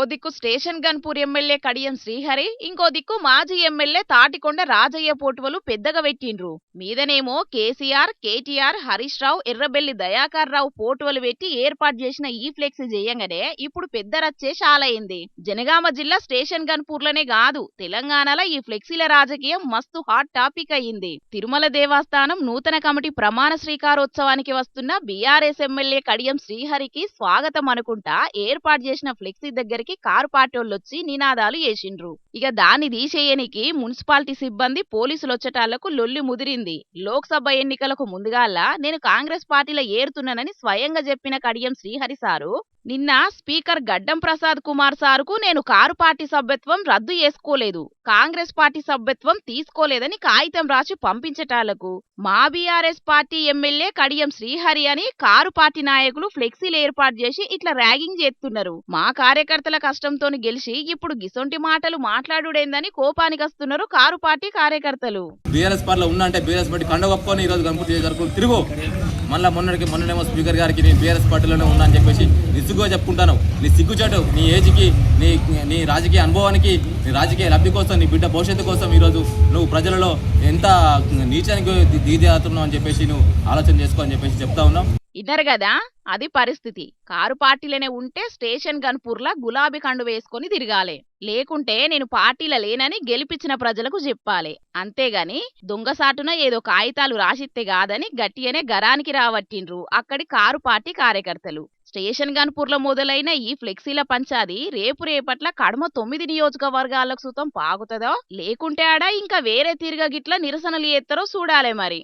ఓ దిక్కు station Ghanpur MLA Kadiyam Srihari, ఇంకో దిక్కు మాజీ ఎమ్మెల్యే తాటికొండ రాజయ్య పోటువలు పెద్దగా పెట్టిండ్రు. మీదనేమో కేసీఆర్, కేటీఆర్, హరీష్ రావు, ఎర్రబెల్లి దయాకర్ రావు పోటువలు పెట్టి ఏర్పాటు చేసిన ఈ ఫ్లెక్సీ చేయంగానే ఇప్పుడు పెద్ద రచ్చే షాలైంది. జనగామ జిల్లా స్టేషన్ గన్పూర్లనే కాదు, తెలంగాణలో ఈ ఫ్లెక్సీల రాజకీయం మస్తు హాట్ టాపిక్ అయ్యింది. తిరుమల దేవస్థానం నూతన కమిటీ ప్రమాణ స్వీకారోత్సవానికి వస్తున్న బీఆర్ఎస్ ఎమ్మెల్యే కడియం శ్రీహరికి స్వాగతం అనుకుంటా ఏర్పాటు చేసిన ఫ్లెక్సీ దగ్గరికి కారు పార్టోళ్ళొచ్చి నినాదాలు చేసిండ్రు. ఇక దాన్ని తీసేయనికి మున్సిపాలిటీ సిబ్బంది పోలీసులు వచ్చేటాళ్లకు లొల్లి ముదిరింది. లోక్సభ ఎన్నికలకు ముందుగాల నేను కాంగ్రెస్ పార్టీలో ఏరుతున్నానని స్వయంగా చెప్పిన కడియం శ్రీహరి సారు నిన్న స్పీకర్ గడ్డం ప్రసాద్ కుమార్ సారుకు నేను కారు పార్టీ సభ్యత్వం రద్దు చేసుకోలేదు, కాంగ్రెస్ పార్టీ సభ్యత్వం తీసుకోలేదని కాగితం రాసి పంపించటాలకు మా BRS party MLA Kadiyam Srihari అని కారు పార్టీ నాయకులు ఫ్లెక్సీలు ఏర్పాటు చేసి ఇట్లా ర్యాగింగ్ చేస్తున్నారు. మా కార్యకర్తల కష్టంతో గెలిచి ఇప్పుడు గిసొంటి మాటలు మాట్లాడుడేందని కోపానికి వస్తున్నారు కారు పార్టీ కార్యకర్తలు. బీఆర్ఎస్ పార్టీలో ఉన్నా అంటే బీఆర్ఎస్ పార్టీ కండ కప్పుకొని ఈరోజు గణపతి జరుపుకుని తిరుగు. మొన్ననేమో స్పీకర్ గారికి నేను బీఆర్ఎస్ పార్టీలోనే ఉన్నా అని చెప్పేసి నిస్సిగ్గుగా చెప్పుకుంటాను. నీ సిగ్గుచాటు, నీ ఏజ్కి, నీ రాజకీయ అనుభవానికి, నీ రాజకీయ లబ్ధి కోసం, నీ బిడ్డ భవిష్యత్తు కోసం ఈరోజు నువ్వు ప్రజలలో ఎంత నీచానికి దిగజారుతున్నావు అని చెప్పేసి నువ్వు ఆలోచన చేసుకో అని చెప్పేసి చెప్తా ఉన్నావు. ఇద్దరు కదా, అది పరిస్థితి. కారు పార్టీలనే ఉంటే స్టేషన్ గన్పూర్లా గులాబీ కండు వేసుకొని తిరగాలి, లేకుంటే నేను పార్టీల లేనని గెలిపించిన ప్రజలకు చెప్పాలి. అంతేగాని దొంగసాటున ఏదో కాగితాలు రాసిస్తే కాదని గట్టిగానే గరానికి రావట్టిండ్రు అక్కడి కారు పార్టీ కార్యకర్తలు. స్టేషన్ గన్పూర్లో మొదలైన ఈ ఫ్లెక్సీల పంచాది రేపట్ల కడమ 9 నియోజకవర్గాలకు సుతం పాగుతుందో లేకుంటే ఆడ ఇంకా వేరే తిరగ గిట్ల నిరసనలు ఎత్తరో చూడాలే మరి.